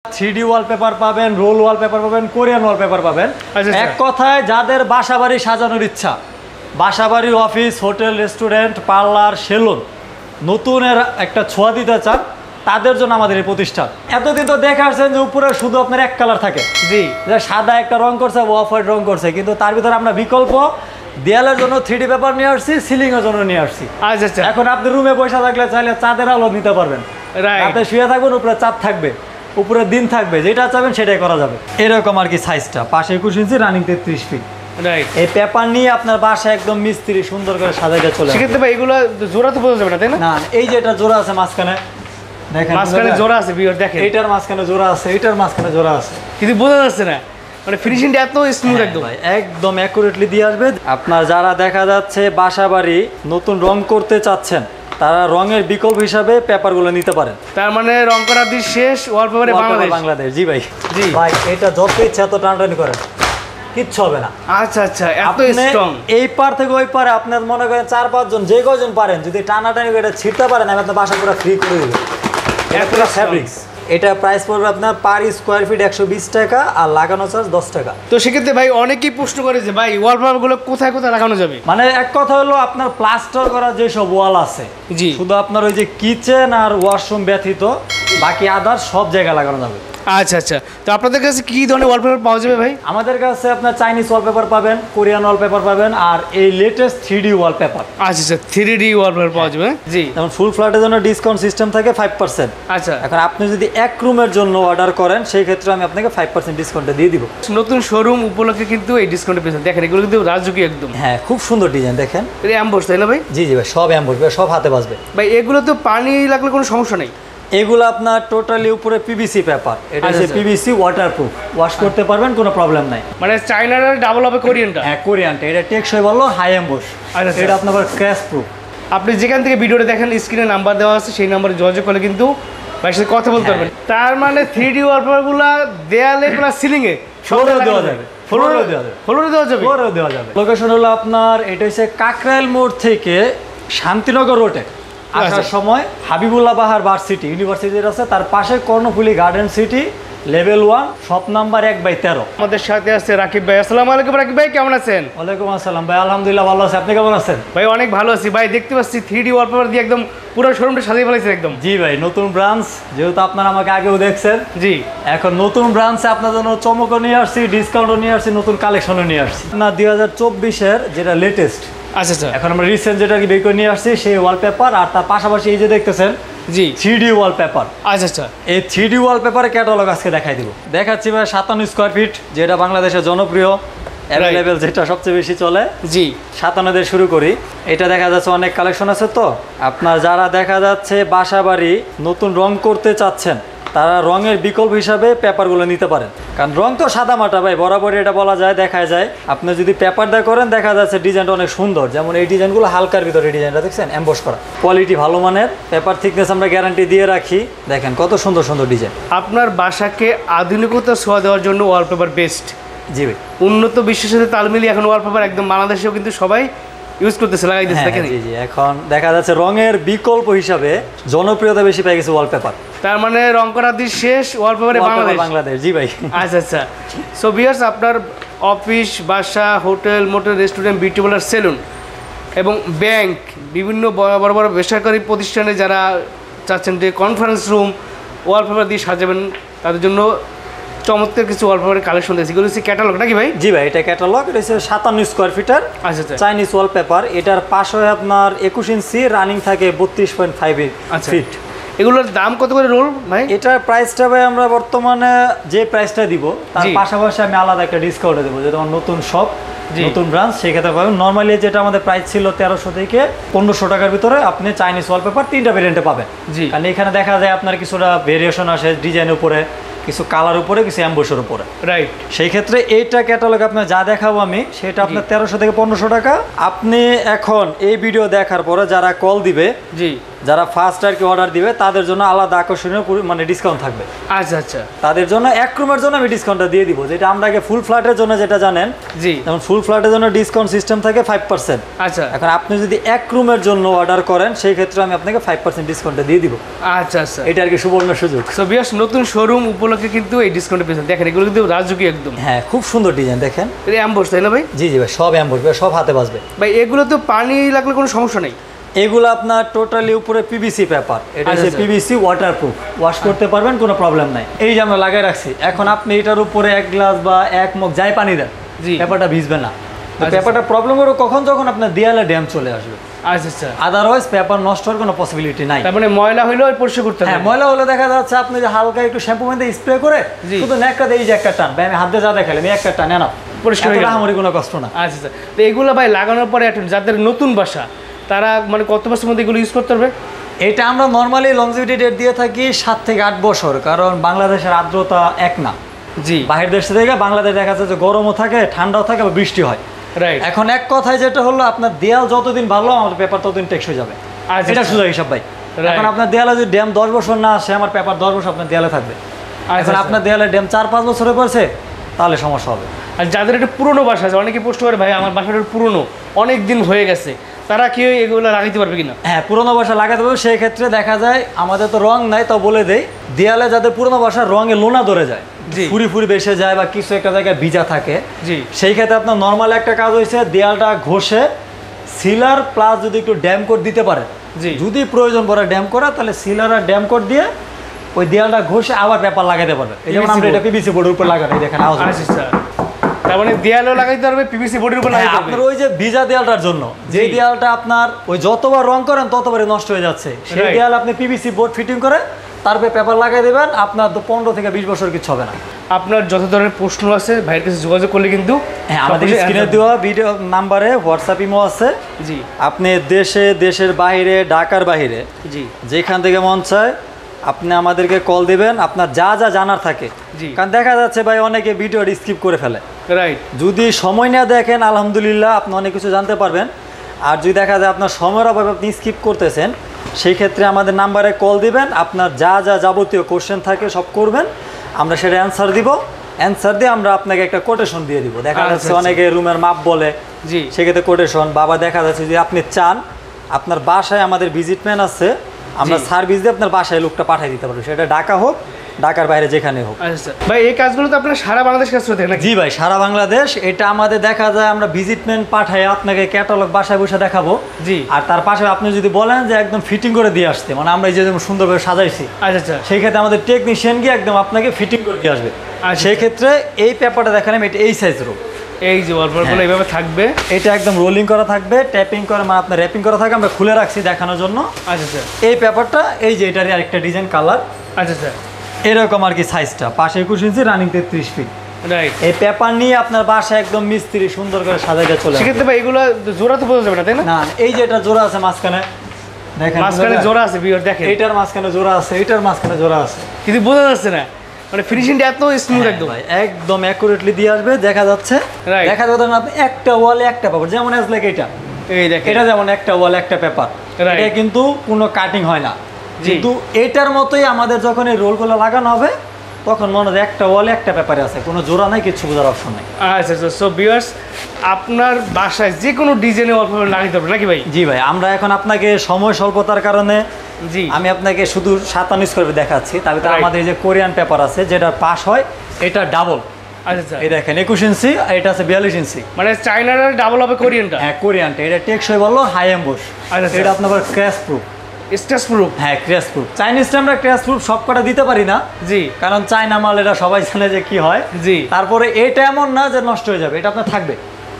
3D wallpaper পাবেন, roll wallpaper পাবেন, Korean wallpaper পাবেন। এক কথায় যাদের বাসাবাড়ি সাজানোর ইচ্ছা, বাসাবাড়ি, office, hotel, restaurant, parlour, salon নতুনের একটা ছোঁয়া দিতে চান, তাদের জন্য আমাদের এই প্রতিষ্ঠান। এতদিন তো দেখে আসছেন যে উপরে শুধু আপনার এক কালার থাকে, জি, যে সাদা একটা রং করছে, অফ হোয়াইট রং করছে, কিন্তু তার ভিতরে আমরা বিকল্প দেয়ালের জন্য 3D পেপার নিয়ে আসছি, সিলিং এর জন্য নিয়ে আসছি। আচ্ছা, এখন আপনি রুমে বসে থাকলে চাইলে চাঁদের আলো নিতে পারবেন, রাতে শুয়ে থাকবেন, উপরে চাঁদ থাকবে, উপরে দিন থাকবে, যেটা চাবেন সেটাই করা যাবে। এরকম আর কি সাইজটা, পাশে 21 ইঞ্চি, রানিং 33 ফিট। এই পেপার নিয়ে আপনার বাসা একদম মিস্ত্রি সুন্দর করে সাজাইতে চলে। সেক্ষেত্রে ভাই এগুলো জোড়া তো বোঝা যাবে না, তাই না? না, এই যে এটা জোড়া আছে মাঝখানে, দেখেন মাঝখানে জোড়া আছে, ভিউয়ার দেখেন, এইটার মাঝখানে জোড়া আছে, এইটার মাঝখানে জোড়া আছে, কিন্তু বোঝা যাচ্ছে না, মানে ফিনিশিংটা এত স্মুথ একদম ভাই, একদম অ্যাকুরেটলি দিয়ে আসবে। আপনার যারা দেখা যাচ্ছে বাসাবাড়ি নতুন রং করতে চাচ্ছেন, তারা রঙের বিকল্প হিসাবে পেপারগুলো নিতে পারেন। তার মানে রং করার দিন শেষ, ওয়ালপেপারে বাংলাদেশ। জি ভাই, জি ভাই, এটা যত ইচ্ছা এত টানাটানি করেন, কিচ্ছু হবে না। আচ্ছা, এত স্ট্রং। এই পার থেকে ওই পারে আপনার মনে করেন 4-5 জন, যে কয়জন পারেন, যদি টানাটানি করে ছিটতে পারেন, আমি আপনার বাসা পুরো ফ্রি করে দেবো। এটা ফ্যাব্রিক্স, এটা প্রাইস পড়বে আপনার পার স্কোয়ার ফিট 120 টাকা, আর লাগানো চার্জ 10 টাকা। তো সেক্ষেত্রে ভাই অনেকেই প্রশ্ন করে যে ভাই ওয়ালপেপারগুলো কোথায় কোথায় লাগানো যাবে? মানে এক কথা হলো আপনার প্লাস্টার করা যেসব ওয়াল আছে, জি, শুধু আপনার ওই যে কিচেন আর ওয়াশরুম ব্যতীত বাকি আদার সব জায়গায় লাগানো যাবে। আচ্ছা, তো আপনাদের কাছে কি ধরনের ওয়ালপেপার পাওয়া যাবে ভাই? আমাদের কাছে আপনার চাইনিজ ওয়ালপেপার পাবেন, কোরিয়ান ওয়ালপেপার পাবেন, আর এই লেটেস্ট 3D ওয়ালপেপার। আচ্ছা, 3D ওয়ালপেপার পাওয়া যাবে। জি, যেমন ফুল ফ্ল্যাটের জন্য ডিসকাউন্ট সিস্টেম থাকে 5%। আচ্ছা, এখন আপনি যদি এক রুমের জন্য অর্ডার করেন, সেই ক্ষেত্রে আমি আপনাকে 5% ডিসকাউন্টে দিয়ে দিব। নতুন শোরুম উপলক্ষে কিন্তু এই ডিসকাউন্টে পেয়েছেন। দেখেন এগুলো কিন্তু রাজকীয় একদম। হ্যাঁ, খুব সুন্দর ডিজাইন, দেখেন এটা অ্যাম্বোস, তাই না ভাই? জি ভাই, সব অ্যাম্বোস, সব হাতে বাজবে ভাই। এগুলো তো পানি লাগলে কোনো সমস্যা নেই? এগুলো আপনার টোটালি উপরে পিভিসি পেপার, এটা হচ্ছে পিভিসি ওয়াটারপ্রুফ, ওয়াশ করতে পারবেন, কোনো প্রবলেম নাই। মানে চাইনার ডাবল হবে কোরিয়ানটা? হ্যাঁ, কোরিয়ানটা, এটা টেকসই বললো, হাই অ্যাম্বোস। এটা আপনার ক্র্যাশ প্রুফ। আপনি যেখান থেকে ভিডিওটা দেখেন, স্ক্রিনে নাম্বার দেওয়া আছে, সেই নাম্বারে যোগাযোগ করলে কিন্তু ভাইয়ের সাথে কথা বলতে পারবেন। তার মানে 3D ওয়ালপেপারগুলো দেয়ালে প্লাস সিলিংয়ে ফ্লোরে দেওয়া যাবে, ফ্লোরে দেওয়া যাবে। লোকেশন হলো আপনার, এটা হচ্ছে কাকরাইল মোড় থেকে শান্তিনগর রোডে আসার সময় হাবিবুল্লাহ বাহার ভার্সিটি ইউনিভার্সিটি আছে, তার পাশে Karnaphuli garden city, level 1, shop number 1/13। আমাদের সাথে আছে রাকিব ভাই। আসসালামু আলাইকুম রাকিব ভাই, কেমন আছেন? ওয়ালাইকুম আসসালাম ভাই, আলহামদুলিল্লাহ ভালো আছি, আপনি কেমন আছেন? ভাই অনেক ভালো আছি ভাই। দেখতে পাচ্ছি 3D ওয়ালপেপার দিয়ে একদম পুরো শোরুমটা সাজিয়ে ফেলেছেন একদম। জি ভাই, নতুন ব্রাঞ্চ, যেহেতু আপনারা আমাকে আগেও দেখছেন, জি, এখন নতুন ব্রাঞ্চে আপনার জন্য চমকও নিয়ে আসছি, ডিসকাউন্টও নিয়ে আসছি, নতুন কালেকশনও নিয়ে আসছি। না, 2024-এর যেটা লেটেস্ট, আচ্ছা, এখন আমরা রিসেন্ট যেটা বের করে নিয়ে আসছি সেই ওয়ালপেপার, আর তার পাশাপাশি এই যে দেখতেছেন জি 3D ওয়ালপেপার। আচ্ছা, এই 3D ওয়ালপেপারের ক্যাটালগ আজকে দেখাই দিব। দেখাচ্ছি ভাই 57 স্কোয়ার ফিট, যেটা বাংলাদেশের জনপ্রিয় অ্যাভেলেবেল, যেটা সবচেয়ে বেশি চলে। জি, 57 দিয়ে শুরু করি। এটা দেখা যাচ্ছে অনেক কালেকশন আছে, তো আপনার যারা দেখা যাচ্ছে বাসাবাড়ি নতুন রং করতে চাচ্ছেন, তারা রঙের বিকল্প হিসাবে পেপারগুলো নিতে পারেন। কারণ রং তো সাদা মাটা ভাই, বরাবরই এটা বলা যায়, দেখা যায়। আপনি যদি পেপার দিয়ে করেন, দেখা যাচ্ছে ডিজাইনটা অনেক সুন্দর। যেমন এই ডিজাইনগুলো হালকার ভিতরে ডিজাইনটা দেখছেন, এমবস করা, কোয়ালিটি ভালো মানের, পেপার থিকনেস আমরা গ্যারান্টি দিয়ে রাখি। দেখেন কত সুন্দর সুন্দর ডিজাইন। আপনার বাসাকে আধুনিকতা ছোঁয়া দেওয়ার জন্য ওয়ালপেপার বেস্ট। জি ভাই, উন্নত বিশ্বের সাথে তাল মিলিয়ে এখন ওয়ালপেপার একদম বাংলাদেশেও কিন্তু সবাই ইউজ করতেছে, লাগাইতেছে। দেখেন জি, এখন দেখা যাচ্ছে রঙের বিকল্প হিসাবে জনপ্রিয়তা বেশি পেয়ে গেছে ওয়ালপেপার। তার মানে রং করার দিন শেষ, ওয়ালপেপারে বাংলাদেশ। জি ভাই। আচ্ছা, সো ভিউয়ার্স, আপনার অফিস, বাসা, hotel, motel, restaurant, beauty parlour, salon এবং ব্যাংক, বিভিন্ন বড় বড় বেসরকারি প্রতিষ্ঠানে যারা চাচ্ছেন যে কনফারেন্স রুম ওয়ালপেপার দিয়ে সাজাবেন, তাদের জন্য চমৎকার কিছু ওয়ালপেপারের কালেকশন দিয়েছি। এগুলো হচ্ছে ক্যাটালগ নাকি ভাই? জি ভাই, এটা ক্যাটালগ। এটা হচ্ছে 57 স্কোয়ার ফিটার চাইনিজ ওয়ালপেপার। এটার পাশে আপনার 21 ইঞ্চি, রানিং থাকে 32.5 ফিট। এগুলোর দাম কত করে রোল ভাই? এটার প্রাইসটা ভাই আমরা বর্তমানে যে প্রাইসটা দিব, তার পাশাপাশি আমি আলাদা একটা ডিসকাউন্টে দেবো, যেটা আমার নতুন শপ, নতুন ব্রাঞ্চ, সেই ক্ষেত্রে পাবেন। নর্মালি যেটা আমাদের প্রাইস ছিল 1300 থেকে 1500 টাকার ভিতরে, আপনি চাইনিজ ওয়ালপেপার 3টা ভেরিয়েন্টে পাবেন। জি, কারণ এখানে দেখা যায় আপনার কিছুটা ভেরিয়েশন আসে ডিজাইনের উপরে, কিছু কালার উপরে, কিছু অ্যাম্বোসের উপরে। রাইট, সেই ক্ষেত্রে এইটা ক্যাটালগ আপনার যা দেখাবো আমি, সেটা আপনার 1300 থেকে 1500 টাকা। আপনি এখন এই ভিডিও দেখার পরে যারা কল দিবে, জি, যারা ফার্স্ট আর কি অর্ডার দিবে তাদের জন্য আলাদা আকর্ষণীয় মানে ডিসকাউন্ট থাকবে। আচ্ছা আচ্ছা, তাদের জন্য 1 রুমের জন্য আমি ডিসকাউন্টটা দিয়ে দিব, যেটা আমরা আগে ফুল ফ্ল্যাটের জন্য যেটা জানেন, জি যেমন ফুল ফ্ল্যাটের জন্য ডিসকাউন্ট সিস্টেম থাকে 5%। আচ্ছা এখন আপনি যদি 1 রুমের জন্য অর্ডার করেন সেই ক্ষেত্রে আমি আপনাকে 5% ডিসকাউন্টটা দিয়ে দিব। আচ্ছা আচ্ছা, এটা আর কি সুবর্ণ সুযোগ। সো ভিউয়ার্স নতুন শোরুম উপলক্ষে কিন্তু এই ডিসকাউন্ট পেয়েছেন। দেখেন এগুলো কিন্তু রাজকীয় একদম। হ্যাঁ, খুব সুন্দর ডিজাইন দেখেন। এটা অ্যাম্বোস তাই না ভাই? জি জি ভাই, সব অ্যাম্বোস ভাই, সব হাতে বাজবে ভাই। এগুলো তো পানি লাগলে কোনো সমস্যা নেই? এগুলো আপনার টোটালি উপরে পিভিসি পেপার, এটা হচ্ছে পিভিসি ওয়াটারপ্রুফ, ওয়াশ করতে পারবেন, কোনো প্রবলেম নাই। এই যে আমরা লাগাই রাখছি, এখন আপনি এটার উপরে 1 গ্লাস বা 1 মগ যাই পানি দেন, জি পেপারটা ভিজবে না। পেপারটা প্রবলেম হবে কখন, যখন আপনার দেয়ালে ড্যাম চলে আসবে। আচ্ছা আচ্ছা, আদারওয়াইজ পেপার নষ্ট হওয়ার কোনো পসিবিলিটি নাই। তার মানে ময়লা হইলেও পরিষ্কার করতে হবে? হ্যাঁ, ময়লা হলে দেখা যাচ্ছে আপনি যে হালকা একটু শ্যাম্পু মধ্যে স্প্রে করে শুধু নেকটা দিয়ে, এই যে একটা টান, আমি হাত দিয়ে যা দেখালাম, এই একটা টান না, পরিষ্কার হয়ে গেল, আমার কোনো কষ্ট না। আচ্ছা আচ্ছা। তো এগুলো ভাই লাগানোর পরে যাদের নতুন বাসা তারা মানে কত বছর মধ্যে এগুলো ইউজ করতে পারবে? এটা আমরা নর্মালি লংজিভিটি ডেট দিয়ে থাকি 7 থেকে 8 বছর, কারণ বাংলাদেশের আর্দ্রতা এক না। জি, বাহির দেশ থেকে বাংলাদেশ দেখা যাচ্ছে যে গরমও থাকে, ঠান্ডাও থাকে, বা বৃষ্টি হয়। রাইট। এখন এক কথায় যেটা হলো, আপনার দেয়াল যতদিন ভালো আমার পেপার ততদিন টেকসই যাবে। আচ্ছা, এটা সোজা হিসাব ভাই। এখন আপনার দেয়ালে যদি ড্যাম 10 বছর না আসে, আমার পেপার 10 বছর আপনার দেয়ালে থাকবে। এখন আপনার দেয়ালে ড্যাম 4-5 বছরে পড়ছে, তাহলে সমস্যা হবে। আর যাদের একটা পুরনো বাসা আছে, অনেকে পোস্ট করে ভাই আমার বাসাটা পুরনো, অনেক দিন হয়ে গেছে, তারা কি এগুলো লাগাইতে পারবে কিনা? হ্যাঁ, পুরোনো বাসা লাগাতে পারবে। সেই ক্ষেত্রে দেখা যায়, আমাদের তো রং নাই, তো বলে দেই, দেয়ালে যাদের পুরোনো বাসার রঙে লোনা ধরে যায়, ফুরি ফুরি বেসে যায়, বা কিছু একটা জায়গায় ভিজা থাকে, জি, সেই ক্ষেত্রে আপনার নর্মাল একটা কাজ হয়েছে, দেয়ালটা ঘষে সিলার প্লাস যদি একটু ড্যাম কোট দিতে পারে, জি, যদি প্রয়োজন পড়ে ড্যাম করা, তাহলে সিলার আর ড্যাম কোট দিয়ে ওই দেয়ালটা ঘষে আবার পেপার লাগাতে পারবে। এই যেমন আমরা এটা পিভিসি বোর্ডের উপর লাগানো, এই দেখেন আওয়াজ। আচ্ছা, তার মানে দেয়ালও লাগাইতে পারবে, পিভিসি বোর্ডের উপর লাগাইতে পারবে। আপনার ওই যে ভিজা দেয়ালটার জন্য, যে দেয়ালটা আপনার ওই যতবার রং করেন ততবারই নষ্ট হয়ে যাচ্ছে, সেই দেয়াল আপনি পিভিসি বোর্ড ফিটিং করে তারপরে পেপার লাগাই দেবেন, আপনার তো 15 থেকে 20 বছর কিছু হবে না। আপনার যত ধরনের প্রশ্ন আছে ভাইয়ের কাছে যোগাযোগ করলে কিন্তু, হ্যাঁ, আমাদের স্ক্রিনে দেওয়া ভিডিও নাম্বারে হোয়াটসঅ্যাপ ইমো আছে। জি, আপনি দেশে, দেশের বাইরে, ঢাকার বাইরে, জি, যেখান থেকে মন চায় আপনি আমাদেরকে কল দিবেন, আপনার যা যা জানার থাকে। জি, কারণ দেখা যাচ্ছে ভাই অনেকে ভিডিও স্কিপ করে ফেলে। রাইট। যদি সময় না দেখেন, আলহামদুলিল্লাহ আপনি অনেক কিছু জানতে পারবেন। আর যদি দেখা যায় আপনার সময়ের অভাবে আপনি স্কিপ করতেছেন, সেই ক্ষেত্রে আমাদের নাম্বারে কল দিবেন, আপনার যা যা যাবতীয় কোশ্চেন থাকে সব করবেন, আমরা সেটা অ্যান্সার দিব। অ্যান্সার দিয়ে আমরা আপনাকে একটা কোটেশন দিয়ে দিব। দেখা যাচ্ছে অনেকে রুমের মাপ বলে, জি, সেক্ষেত্রে কোটেশন। বাবা দেখা যাচ্ছে যদি আপনি চান, আপনার বাসায় আমাদের ভিজিটম্যান আছে, আমরা সার্ভিস দিয়ে আপনার বাসায় লোকটা পাঠিয়ে দিতে পারবো, সেটা ঢাকা হোক, ঢাকার বাইরে যেখানে হোক। আচ্ছা ভাই, এই কাজগুলো তো আপনার সারা বাংলাদেশ কাজ করতে নাকি? জি ভাই, সারা বাংলাদেশ। এটা আমাদের দেখা যায় আমরা ভিজিটম্যান পাঠাই, আপনাকে ক্যাটালগ বাসায় বসে দেখাবো। জি, আর তার পাশে আপনি যদি বলেন যে একদম ফিটিং করে দিয়ে আসতে, মানে আমরা এই যে যেমন সুন্দরভাবে সাজাইছি, আচ্ছা আচ্ছা, সেই ক্ষেত্রে আমাদের টেকনিশিয়ান গিয়ে একদম আপনাকে ফিটিং করে দিয়ে আসবে। আচ্ছা, সেই ক্ষেত্রে এই পেপারটা দেখালাম, এটা এই সাইজ রো, এই যে ওয়ালপেপারগুলো এইভাবে থাকবে, এটা একদম রোলিং করা থাকবে, ট্যাপিং করা, মানে আপনার র্যাপিং করা থাকবে, আমরা খুলে রাখছি দেখানোর জন্য। আচ্ছা আচ্ছা, এই পেপারটা, এই যে এটারই আরেকটা ডিজাইন কালার, আচ্ছা আচ্ছা, এরকম আর কি সাইজটা, পাশে 21 ইঞ্চি, রানিং 33 ফিট। রাইট। এই পেপার নিয়ে আপনার বাসায় একদম মিস্ত্রি সুন্দর করে সাজাইতে চলে আসবে। সেক্ষেত্রে ভাই এগুলো জোড়া তো বোঝা যাবে না তাই না? না, এই যে এটা জোড়া আছে মাঝখানে, দেখেন মাঝখানে জোড়া আছে, ভিউয়ার দেখেন, এইটার মাঝখানে জোড়া আছে, এইটার মাঝখানে জোড়া আছে, কিন্তু বোঝা যাচ্ছে না, মানে ফিনিশিংটা এত স্মুথ একদম। ভাই একদম অ্যাকুরেটলি দিয়ে আসবে, দেখা যাচ্ছে। Right. দেখা যাচ্ছে না, আপনি একটা ওয়ালে একটা পেপার, যেমন এজ লাইক এটা, এই দেখেন, এটা যেমন একটা ওয়ালে একটা পেপার, Right. এটা কিন্তু কোনো কাটিং হয় না। জি। কিন্তু এটার মতোই আমাদের যখন এই রোলগুলো লাগানো হবে, তখন মনে হয় একটা ওয়ালে একটা পেপারে আছে, কোনো জোড়া নাই, কিছু বোঝার অপশন নাই। আচ্ছা আচ্ছা। সো ভিউয়ার্স, আপনার বাসায় যে কোনো ডিজাইনে ওয়ালপেপার লাগাইতে পারবে নাকি ভাই? জি ভাই, আমরা এখন আপনাকে সময় স্বল্পতার কারণে জি, আমি আপনাকে শুধু 57 করে দেখাচ্ছি। তবে Right. আমাদের এই যে কোরিয়ান পেপার আছে, যেটা পাস হয়, এটা ডাবল। আচ্ছা আচ্ছা, এই দেখেন 21 ইঞ্চি, এটা আছে 42 ইঞ্চি। মানে চাইনার ডাবল হবে কোরিয়ানটা? হ্যাঁ, কোরিয়ানটা এটা টেকসই বললো, হাই এমবোস। আচ্ছা, এটা আপনার ক্র্যাশ প্রুফ। Stress proof? হ্যাঁ, ক্র্যাশ প্রুফ। চাইনিজটা আমরা ক্র্যাশ প্রুফ সব কটা দিতে পারি না, জি, কারণ চায়না মাল, এটা সবাই জানে যে কি হয়। জি, তারপরে এটা এমন না যে নষ্ট হয়ে যাবে, এটা আপনার থাকবে।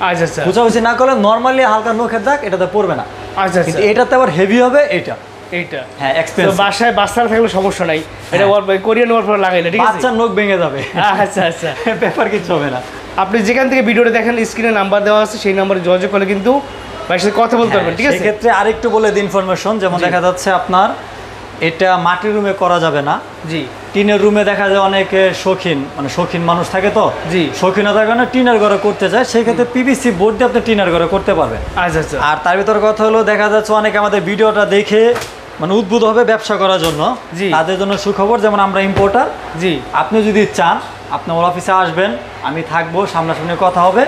আচ্ছা আচ্ছা, বুঝাবুঝি না করলে নর্মালি হালকা নখের দাগ এটাতে পড়বে না, আচ্ছা কিন্তু আচ্ছা, এটাতে আবার হেভি হবে এটা। এইটা হ্যাঁ, তো এক্সপেন্সিভ। বাসায় বাচ্চারা থাকলে সমস্যা নাই, এটা হ্যাঁ। কোরিয়ান ওয়ালপেপার লাগাইলে ঠিক আছে? বাচ্চার নখ ভেঙে যাবে, আচ্ছা আচ্ছা। ব্যাপার কিছু হবে না। আপনি যেখান থেকে ভিডিওটা দেখেন, স্ক্রিনে নাম্বার দেওয়া আছে, সেই নাম্বারে যোগাযোগ করলে কিন্তু ভাইয়ের সাথে কথা বলতে পারবেন, ঠিক আছে? সেক্ষেত্রে আরেকটু বলে দিই ইনফরমেশন, যেমন জি। দেখা যাচ্ছে আপনার এটা মাটির রুমে করা যাবে না, জি, টিনের রুমে দেখা যায় অনেকে শৌখিন, মানে শৌখিন মানুষ থাকে, তো জি, শৌখিনতার কারণে টিনের ঘরে করতে চায়, সেই ক্ষেত্রে পিভিসি বোর্ড দিয়ে আপনি টিনের ঘরে করতে পারবেন। আচ্ছা আচ্ছা, আর তার ভিতরে কথা হলো, দেখা যাচ্ছে অনেকে আমাদের ভিডিওটা দেখে মানে উদ্বুদ্ধ হবে ব্যবসা করার জন্য, জি। তাদের জন্য সুখবর, যেমন আমরা ইম্পোর্টার। জি, আপনি যদি চান আপনি আমার অফিসে আসবেন, আমি থাকবো, সামনাসামনি কথা হবে।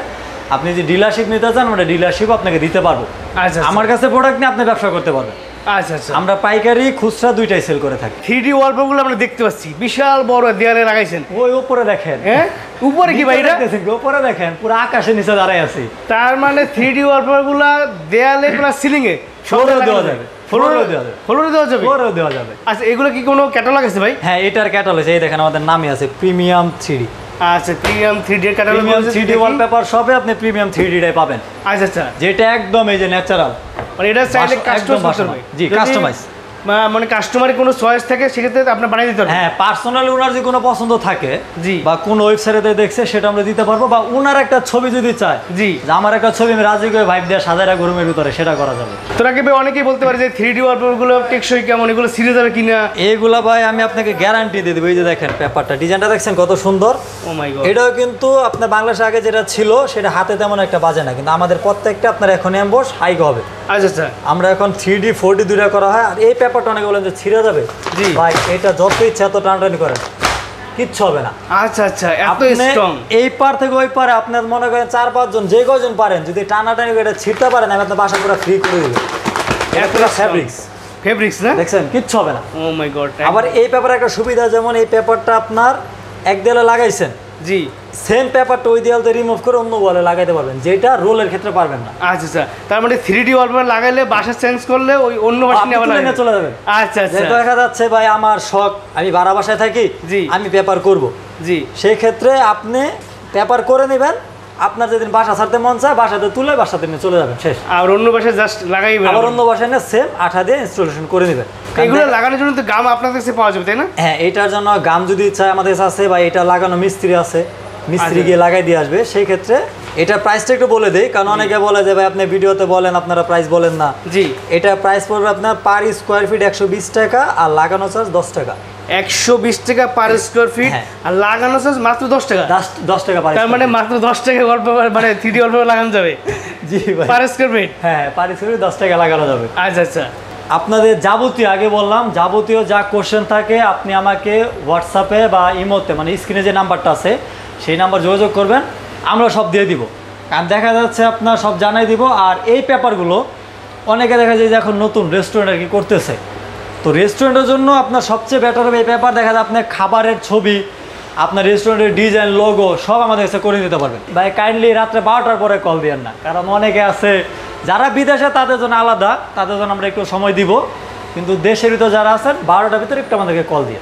আপনি যদি ডিলারশিপ নিতে চান আমরা ডিলারশিপ আপনাকে দিতে পারবো। আচ্ছা আমার কাছে প্রোডাক্ট নিয়ে আপনি ব্যবসা করতে পারবেন। আচ্ছা আচ্ছা। আমরা পাইকারি খুচরা দুইটাই সেল করে থাকি। 3D ওয়ালপেপারগুলো আমরা দেখতে পাচ্ছি, বিশাল বড় দেয়ালে লাগাইছেন। ওই উপরে দেখেন, হ্যাঁ, উপরে কি ভাই এটা? দেখতেছেন কি? উপরে দেখেন, পুরো আকাশের নিচে দাঁড়ায় আছি। তার মানে 3D ওয়ালপেপারগুলো দেয়ালে প্লাস সিলিং এ ফ্লোরেও দেওয়া যাবে, ফ্লোরেও দেওয়া যাবে, ফ্লোরে দেওয়া যাবে। ফ্লোরেও দেওয়া যাবে। আচ্ছা, এগুলো কি কোনো ক্যাটালগ আছে ভাই? হ্যাঁ, এটার ক্যাটালগ এই দেখেন, আমাদের নামই আছে প্রিমিয়াম 3D। আচ্ছা, প্রিমিয়াম 3D এর ক্যাটালগ। প্রিমিয়াম 3D ওয়ালপেপার শপে আপনি প্রিমিয়াম 3D টাই পাবেন। আচ্ছা আচ্ছা, যেটা একদম এই যে ন্যাচারাল, মানে এটা চাইলে একদম কাস্টমাইজ করতে বাসানো। হবে। জি, যদি কাস্টমাইজ। মানে কাস্টমারের কোনো চয়েস থাকে সেক্ষেত্রে আপনি বানিয়ে দিতে পারবেন। হ্যাঁ, পার্সোনালি ওনার যদি কোনো পছন্দ থাকে, জি। বা কোন ওয়েবসাইটে দেখছে সেটা আমরা দিতে পারবো, বা ওনার একটা ছবি যদি চায়, জি। যে আমার একটা ছবি আমি রাজি করে ভাইব দিয়ে সাজায় রাখবো রুমের ভিতরে, সেটা করা যাবে। তোরা কি ভাই অনেকেই বলতে পারে যে 3D ওয়ালপেপারগুলো টেকসই কেমন, এগুলো সিরিজ যাবে কিনা? এইগুলা ভাই আমি আপনাকে গ্যারান্টি দিয়ে দেবো। এই যে দেখেন পেপারটা, ডিজাইনটা দেখছেন কত সুন্দর। ও মাই গড। এটাও কিন্তু আপনার বাংলাদেশে আগে যেটা ছিল সেটা হাতে তেমন একটা বাজে না, কিন্তু আমাদের প্রত্যেকটা আপনার এখন এমবস হাই হবে। আচ্ছা আচ্ছা। আমরা এখন 3D 4D দুইটা করা হয়। আর এই পেপারটা অনেকে বলেন যে ছিঁড়ে যাবে। জি। ভাই এটা যত ইচ্ছা এত টানাটানি করেন, কিচ্ছু হবে না। আচ্ছা আচ্ছা, এত আপনি স্ট্রং। এই পার থেকে ওই পারে আপনার মনে করেন 4-5 জন, যে কয়জন পারেন, যদি টানাটানি করে ছিঁড়তে পারেন, আমি আপনার বাসা পুরো ফ্রি করে দেবো। এটা পুরো ফ্যাব্রিক্স, ফেব্রিক্স না? দেখছেন কিচ্ছু হবে না। ও মাই গড। আবার এই পেপারে একটা সুবিধা, যেমন এই পেপারটা আপনার এক দেয়ালে লাগাইছেন, জি। সেম পেপারটা ওই দেয়ালতে রিমুভ করে অন্য ওয়ালে লাগাইতে পারবেন, যেটা রোলের ক্ষেত্রে পারবেন না। আচ্ছা আচ্ছা, তার মানে 3D ওয়ালপেপার লাগাইলে বাসা চেঞ্জ করলে ওই অন্য বাসা আপনি নিয়ে আবার তুলে নিয়ে লাগাবেন। চলে যাবেন। আচ্ছা আচ্ছা। যেহেতু দেখা যাচ্ছে ভাই আমার শখ, আমি ভাড়া বাসায় থাকি, জি। আমি পেপার করব, জি। সেই ক্ষেত্রে আপনি পেপার করে নেবেন। আপনার যেদিন বাসা ছাড়তে মন চায় বাসাতে তুলে বাসাতে নিয়ে চলে যাবেন, শেষ। আর অন্য বাসায় জাস্ট লাগাইবেন। আবার অন্য বাসায় নিয়ে সেম আঠা দিয়ে ইনস্টলেশন করে নেবেন। এগুলো লাগানোর জন্য তো গাম আপনার কাছে পাওয়া যাবে, তাই না? হ্যাঁ, এটার জন্য গাম যদি চায় আমাদের কাছে আছে, বা এটা লাগানো মিস্ত্রি আছে, মিস্ত্রি আচ্ছা। গিয়ে লাগাই দিয়ে আসবে। সেই ক্ষেত্রে এটার প্রাইসটা একটু বলে দেই, কারণ অনেকে বলে যে ভাই আপনি ভিডিওতে বলেন, আপনারা প্রাইস বলেন না। জি। এটা প্রাইস পড়বে আপনার পার স্কোয়ার ফিট 120 টাকা, আর লাগানো চার্জ 10 টাকা। 120 টাকা পার স্কোয়ার ফিট, হ্যাঁ। আর লাগানো চার্জ মাত্র 10 টাকা। 10 টাকা পার তার মানে মাত্র 10 টাকা ওয়ালপেপার, মানে 3D ওয়ালপেপার লাগানো যাবে জি ভাই, পার স্কোয়ার ফিট। হ্যাঁ, পার স্কোয়ার ফিট 10 টাকা লাগানো যাবে। আচ্ছা আচ্ছা। আপনাদের যাবতীয়, আগে বললাম, যাবতীয় যা কোশ্চেন থাকে আপনি আমাকে হোয়াটসঅ্যাপে বা ইমোতে, মানে স্ক্রিনে যে নাম্বারটা আছে সেই নাম্বার যোগাযোগ করবেন, আমরা সব দিয়ে দিব। কারণ দেখা যাচ্ছে আপনার সব জানাই দিব। আর এই পেপারগুলো অনেকে দেখা যায় যে এখন নতুন রেস্টুরেন্ট আর কি করতেছে, তো রেস্টুরেন্টের জন্য আপনার সবচেয়ে বেটার হবে এই পেপার। দেখা যায় আপনার খাবারের ছবি, আপনার রেস্টুরেন্টের ডিজাইন, লোগো সব আমাদের কাছে করে দিতে পারবেন। ভাই কাইন্ডলি রাত্রে 12টার পরে কল দিয়েন না, কারণ অনেকে আছে যারা বিদেশে তাদের জন্য আলাদা, তাদের জন্য আমরা একটু সময় দিব, কিন্তু দেশের ভিতরে যারা আছেন 12টার ভিতরে একটু আমাদেরকে কল দিয়ে